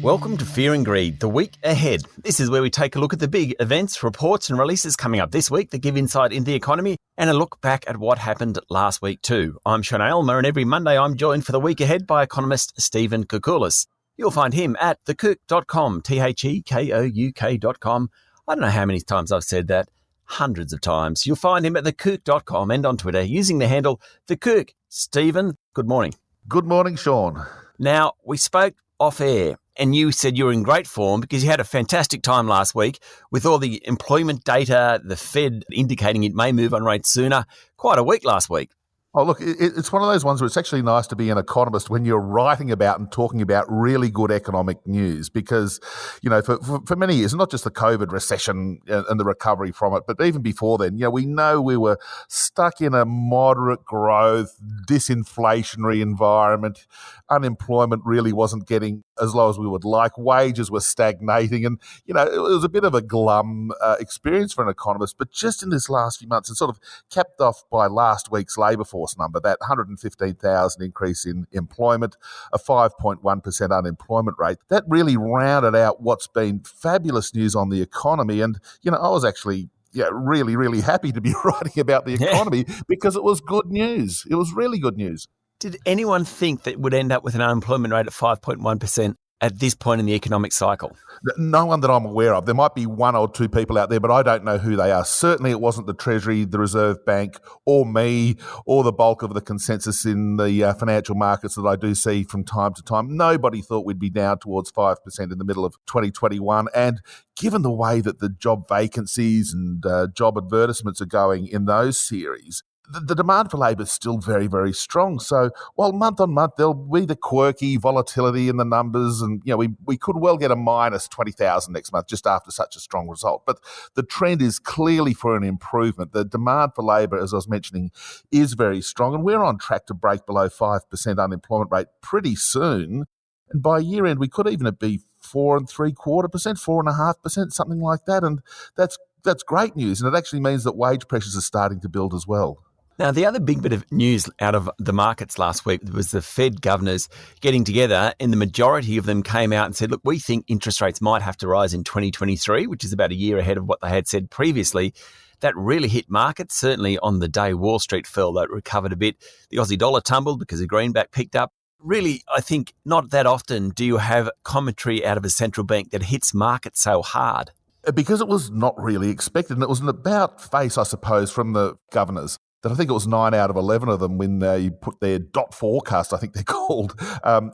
Welcome to Fear and Greed, the week ahead. This is where we take a look at the big events, reports and releases coming up this week that give insight into the economy and a look back at what happened last week too. I'm Sean Aylmer, and every Monday I'm joined for the week ahead by economist Stephen Koukoulas. You'll find him at thekouk.com, thekouk.com. I don't know how many times I've said that, hundreds of times. You'll find him at thekouk.com and on Twitter using the handle thekouk. Stephen, good morning. Good morning, Sean. Now, we spoke off air and you said you were in great form because you had a fantastic time last week with all the employment data, the Fed indicating it may move on rates sooner. Quite a week last week. Oh, look, it's one of those ones where it's actually nice to be an economist when you're writing about and talking about really good economic news because, you know, for many years, not just the COVID recession and the recovery from it, but even before then, you know, we know we were stuck in a moderate growth, disinflationary environment. Unemployment really wasn't getting as low as we would like. Wages were stagnating and, you know, it was a bit of a glum experience for an economist. But just in this last few months, it's sort of capped off by last week's labour force number, that 115,000 increase in employment, a 5.1% unemployment rate. That really rounded out what's been fabulous news on the economy. And, you know, I was actually really, really happy to be writing about the economy because it was good news. It was really good news. Did anyone think that would end up with an unemployment rate of 5.1% at this point in the economic cycle? No one that I'm aware of. There might be one or two people out there, but I don't know who they are. Certainly it wasn't the Treasury, the Reserve Bank, or me, or the bulk of the consensus in the financial markets that I do see from time to time. Nobody thought we'd be down towards 5% in the middle of 2021. And given the way that the job vacancies and job advertisements are going in those series, the demand for labour is still very, very strong. So while month on month there'll be the quirky volatility in the numbers and, you know, we could well get a minus 20,000 next month just after such a strong result. But the trend is clearly for an improvement. The demand for labour, as I was mentioning, is very strong and we're on track to break below 5% unemployment rate pretty soon. And by year end, we could even be 4.75%, 4.5%, something like that. And that's great news. And it actually means that wage pressures are starting to build as well. Now, the other big bit of news out of the markets last week was the Fed governors getting together, and the majority of them came out and said, look, we think interest rates might have to rise in 2023, which is about a year ahead of what they had said previously. That really hit markets. Certainly on the day Wall Street fell, that recovered a bit. The Aussie dollar tumbled because the greenback picked up. Really, I think not that often do you have commentary out of a central bank that hits markets so hard. Because it was not really expected, and it was an about face, I suppose, from the governors. That I think it was 9 out of 11 of them when they put their dot forecast, I think they're called,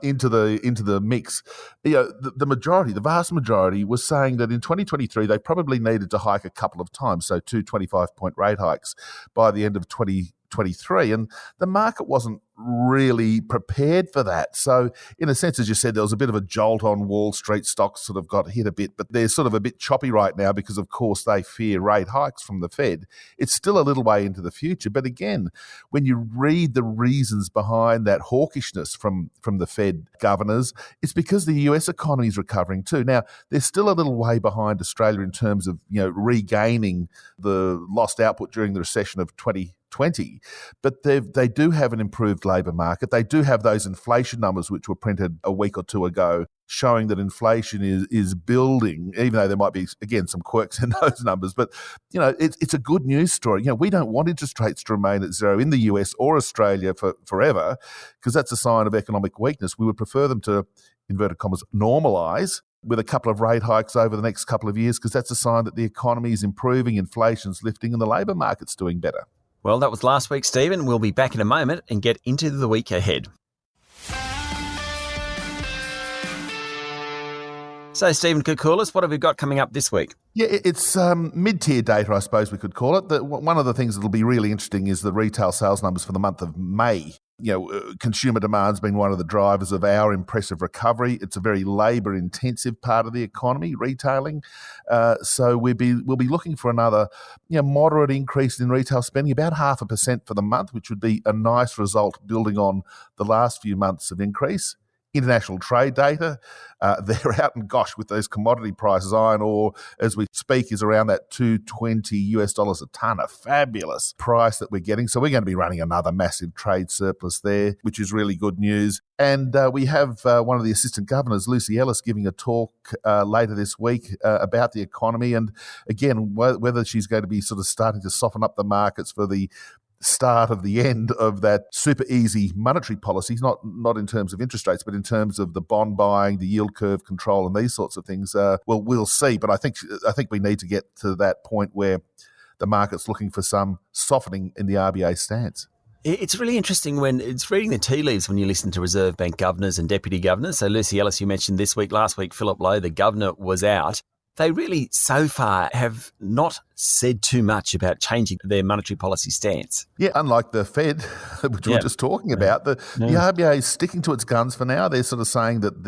into the mix. You know, the vast majority was saying that in 2023 they probably needed to hike a couple of times, so 2 25-point rate hikes by the end of 2023, and the market wasn't really prepared for that. So in a sense, as you said, there was a bit of a jolt on Wall Street. Stocks sort of got hit a bit, but they're sort of a bit choppy right now because, of course, they fear rate hikes from the Fed. It's still a little way into the future. But again, when you read the reasons behind that hawkishness from the Fed governors, it's because the US economy is recovering too. Now, they're still a little way behind Australia in terms of, you know, regaining the lost output during the recession of 2020, but they do have an improved labour market. They do have those inflation numbers which were printed a week or two ago showing that inflation is building, even though there might be, again, some quirks in those numbers. But, you know, it's a good news story. You know, we don't want interest rates to remain at zero in the US or Australia forever because that's a sign of economic weakness. We would prefer them to, inverted commas, normalise with a couple of rate hikes over the next couple of years because that's a sign that the economy is improving, inflation's lifting and the labour market's doing better. Well, that was last week, Stephen. We'll be back in a moment and get into the week ahead. So, Stephen Koukoulas, what have we got coming up this week? Yeah, it's mid-tier data, I suppose we could call it. One of the things that will be really interesting is the retail sales numbers for the month of May. You know, consumer demand's been one of the drivers of our impressive recovery. It's a very labour-intensive part of the economy, retailing. So we'll be looking for another, you know, moderate increase in retail spending, about 0.5% for the month, which would be a nice result building on the last few months of increase. international trade data. They're out and gosh with those commodity prices. Iron ore, as we speak, is around that $220 a tonne, a fabulous price that we're getting. So we're going to be running another massive trade surplus there, which is really good news. And we have one of the assistant governors, Lucy Ellis, giving a talk later this week about the economy. And again, whether she's going to be sort of starting to soften up the markets for the start of the end of that super easy monetary policies, not in terms of interest rates, but in terms of the bond buying, the yield curve control, and these sorts of things. Well, we'll see. But I think we need to get to that point where the market's looking for some softening in the RBA stance. It's really interesting when it's reading the tea leaves when you listen to Reserve Bank governors and deputy governors. So Lucy Ellis, you mentioned this week. Last week, Philip Lowe, the governor, was out. They really, so far, have not said too much about changing their monetary policy stance. Yeah, unlike the Fed, which we were just talking about, the RBA is sticking to its guns for now. They're sort of saying that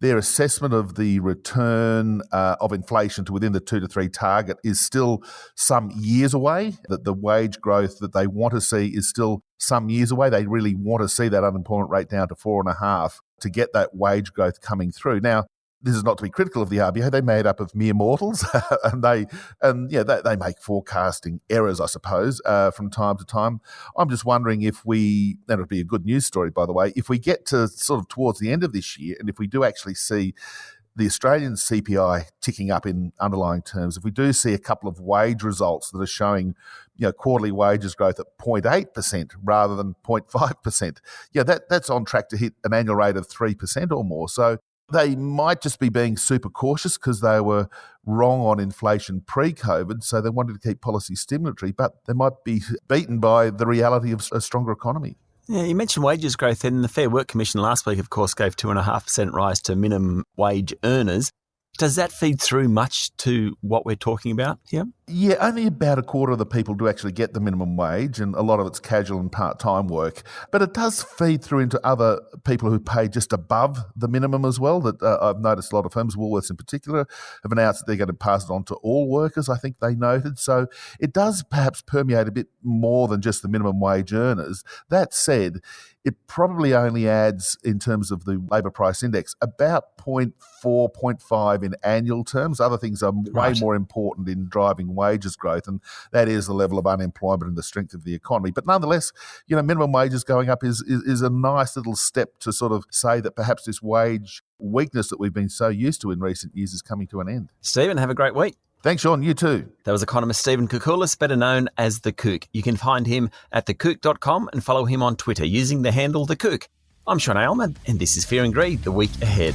their assessment of the return of inflation to within the 2 to 3 target is still some years away, that the wage growth that they want to see is still some years away. They really want to see that unemployment rate down to 4.5 to get that wage growth coming through. Now, this is not to be critical of the RBA. They're made up of mere mortals, and they make forecasting errors, I suppose, from time to time. I'm just wondering if that would be a good news story, by the way, if we get to sort of towards the end of this year, and if we do actually see the Australian CPI ticking up in underlying terms, if we do see a couple of wage results that are showing, quarterly wages growth at 0.8% rather than 0.5%, that's on track to hit an annual rate of 3% or more. So they might just be being super cautious because they were wrong on inflation pre-COVID, so they wanted to keep policy stimulatory, but they might be beaten by the reality of a stronger economy. Yeah, you mentioned wages growth, and the Fair Work Commission last week, of course, gave 2.5% rise to minimum wage earners. Does that feed through much to what we're talking about here? Yeah, only about a quarter of the people do actually get the minimum wage, and a lot of it's casual and part-time work. But it does feed through into other people who pay just above the minimum as well. That I've noticed a lot of firms, Woolworths in particular, have announced that they're going to pass it on to all workers, I think they noted. So it does perhaps permeate a bit more than just the minimum wage earners. That said, it probably only adds, in terms of the labour price index, about 0.4, 0.5 in annual terms. Other things are way more important in driving wages growth, and that is the level of unemployment and the strength of the economy. But nonetheless, minimum wages going up is a nice little step to sort of say that perhaps this wage weakness that we've been so used to in recent years is coming to an end. Stephen, have a great week. Thanks, Sean. You too. That was economist Stephen Koukoulas, better known as The Kouk. You can find him at thekouk.com and follow him on Twitter using the handle The Kouk. I'm Sean Aylmer, and this is Fear and Greed, the week ahead.